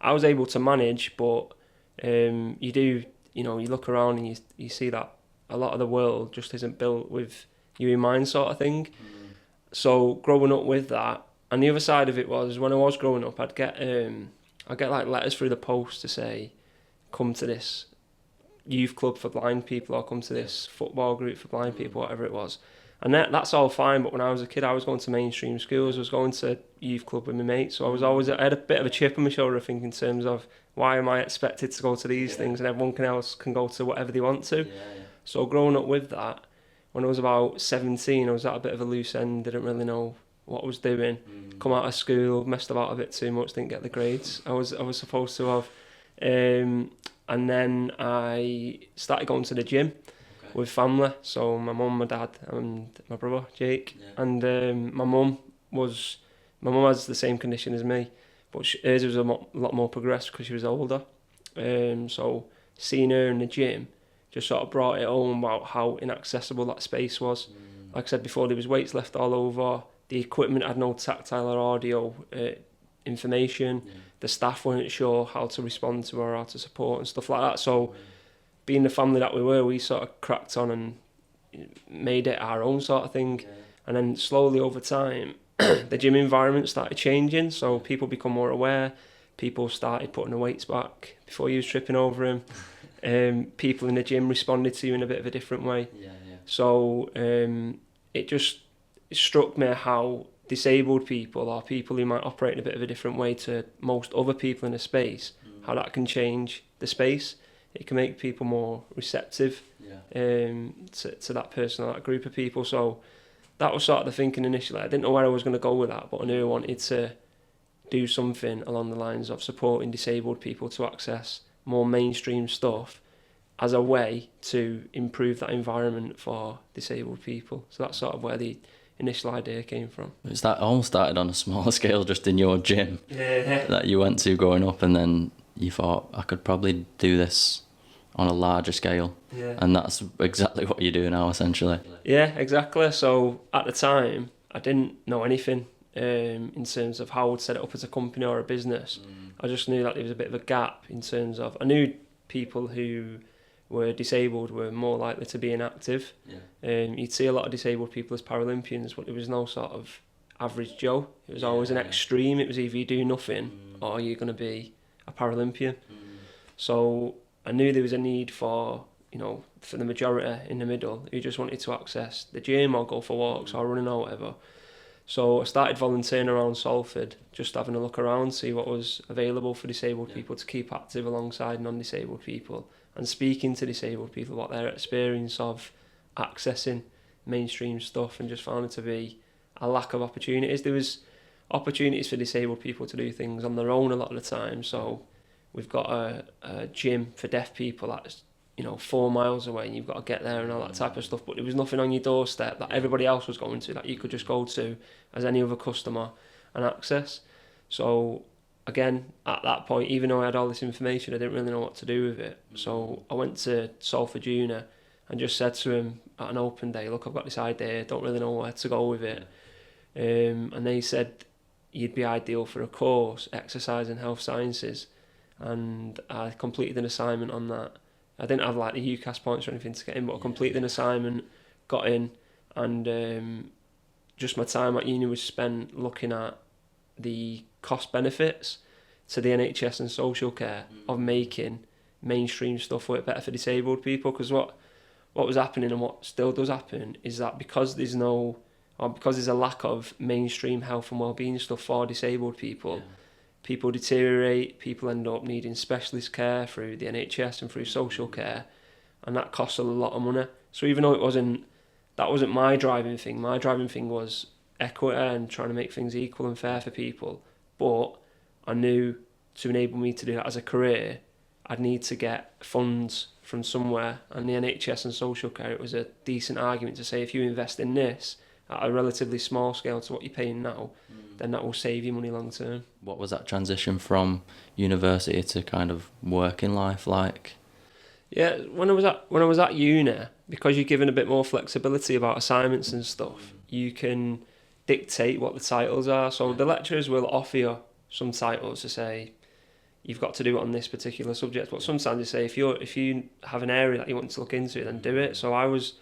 I was able to manage, but you do, you look around and you see that a lot of the world just isn't built with you in mind, sort of thing. So growing up with that, and the other side of it was when I was growing up, I'd get like letters through the post to say, come to this youth club for blind people, or come to this football group for blind people, whatever it was. And that's all fine, but when I was a kid, I was going to mainstream schools, I was going to youth club with my mates, so I had a bit of a chip on my shoulder, I think, in terms of why am I expected to go to these things and everyone else can go to whatever they want to. So growing up with that, when I was about 17, I was at a bit of a loose end, didn't really know what I was doing. Come out of school, messed about a bit too much, didn't get the grades I was supposed to have. And then I started going to the gym with family. So my mum, my dad, and my brother Jake. And my mum has the same condition as me, but hers was a lot more progressed because she was older. So seeing her in the gym just sort of brought it home about how inaccessible that space was. Like I said before, there was weights left all over. The equipment had no tactile or audio information. The staff weren't sure how to respond to her, how to support and stuff like that. So being the family that we were, we sort of cracked on and made it our own sort of thing. And then slowly over time, the gym environment started changing. So people become more aware. People started putting the weights back before you was tripping over them. People in the gym responded to you in a bit of a different way. So it just struck me how disabled people, or people who might operate in a bit of a different way to most other people in a space, how that can change the space. It can make people more receptive to that person or that group of people. So that was sort of the thinking initially. I didn't know where I was going to go with that, but I knew I wanted to do something along the lines of supporting disabled people to access more mainstream stuff as a way to improve that environment for disabled people. So that's sort of where the initial idea came from. It's that almost started on a smaller scale, just in your gym that you went to growing up, and then you thought, I could probably do this on a larger scale. And that's exactly what you do now, essentially. Yeah, exactly. So at the time, I didn't know anything in terms of how I would set it up as a company or a business. I just knew that there was a bit of a gap in terms of, I knew people who were disabled were more likely to be inactive. You'd see a lot of disabled people as Paralympians, but there was no sort of average Joe. It was always an extreme. It was either you do nothing or you're going to be a Paralympian. So I knew there was a need for the majority in the middle who just wanted to access the gym or go for walks or running or whatever. So I started volunteering around Salford, just having a look around, see what was available for disabled people to keep active alongside non-disabled people, and speaking to disabled people about their experience of accessing mainstream stuff, and just found it to be a lack of opportunities. There was opportunities for disabled people to do things on their own a lot of the time. So we've got a gym for deaf people that's 4 miles away, and you've got to get there and all that type of stuff, but there was nothing on your doorstep that everybody else was going to that you could just go to as any other customer and access. So again, at that point, even though I had all this information, I didn't really know what to do with it. So I went to Salford Junior and just said to him at an open day, look, I've got this idea, don't really know where to go with it. And they said, you'd be ideal for a course, exercise and health sciences. And I completed an assignment on that. I didn't have like the UCAS points or anything to get in, but I completed an assignment, got in, and just my time at uni was spent looking at the cost benefits to the NHS and social care of making mainstream stuff work better for disabled people. Because what was happening, and what still does happen, is that because there's a lack of mainstream health and wellbeing stuff for disabled people, people deteriorate, people end up needing specialist care through the NHS and through social care, and that costs a lot of money. So even though that wasn't my driving thing was equity and trying to make things equal and fair for people. But I knew to enable me to do that as a career, I'd need to get funds from somewhere, and the NHS and social care, it was a decent argument to say, if you invest in this at a relatively small scale to what you're paying now, then that will save you money long term. What was that transition from university to kind of working life like? Yeah, when I was at uni, because you're given a bit more flexibility about assignments and stuff, you can dictate what the titles are. So the lecturers will offer you some titles to say, you've got to do it on this particular subject. But sometimes you say, if you have an area that you want to look into, then do it. So I was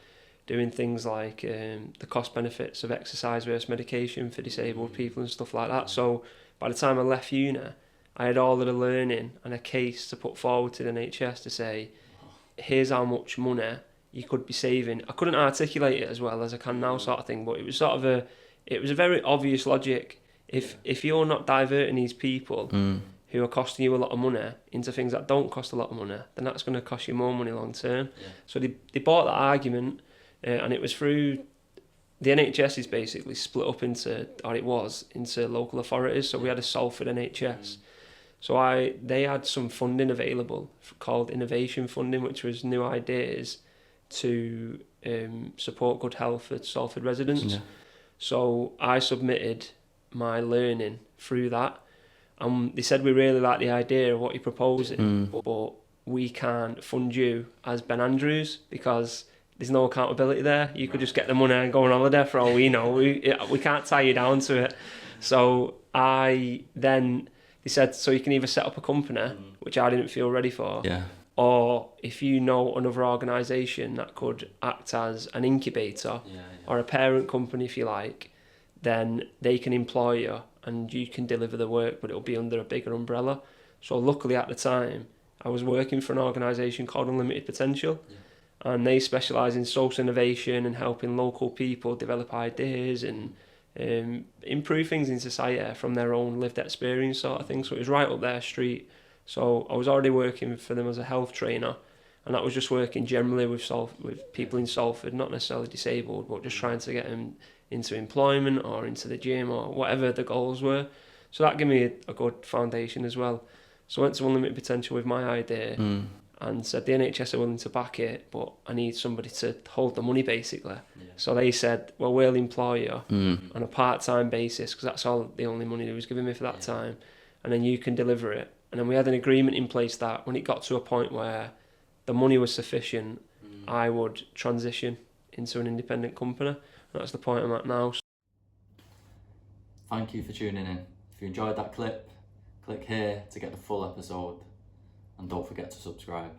doing things like the cost benefits of exercise versus medication for disabled people and stuff like that. So by the time I left uni, I had all of the learning and a case to put forward to the NHS to say, here's how much money you could be saving. I couldn't articulate it as well as I can now, sort of thing, but it was a very obvious logic. If you're not diverting these people who are costing you a lot of money into things that don't cost a lot of money, then that's going to cost you more money long term. Yeah. So they bought that argument, and it was through the NHS is basically split up into local authorities. So we had a Salford NHS. So they had some funding available called innovation funding, which was new ideas to support good health for Salford residents. Yeah. So I submitted my learning through that, and they said, we really like the idea of what you're proposing, but we can't fund you as Ben Andrews because there's no accountability there. You could just get the money and go on holiday for all we know. We can't tie you down to it. So they said, so you can either set up a company, which I didn't feel ready for, or if you know another organisation that could act as an incubator or a parent company, if you like, then they can employ you and you can deliver the work, but it'll be under a bigger umbrella. So luckily at the time, I was working for an organisation called Unlimited Potential, and they specialise in social innovation and helping local people develop ideas and improve things in society from their own lived experience, sort of thing. So it was right up their street. So I was already working for them as a health trainer, and that was just working generally with people in Salford, not necessarily disabled, but just trying to get them into employment or into the gym or whatever the goals were. So that gave me a good foundation as well. So I went to Unlimited Potential with my idea and said the NHS are willing to back it, but I need somebody to hold the money basically. Yeah. So they said, well, we'll employ you on a part-time basis because that's the only money they was giving me for that time, and then you can deliver it. And then we had an agreement in place that when it got to a point where the money was sufficient, I would transition into an independent company. That's the point I'm at now. Thank you for tuning in. If you enjoyed that clip, click here to get the full episode, and don't forget to subscribe.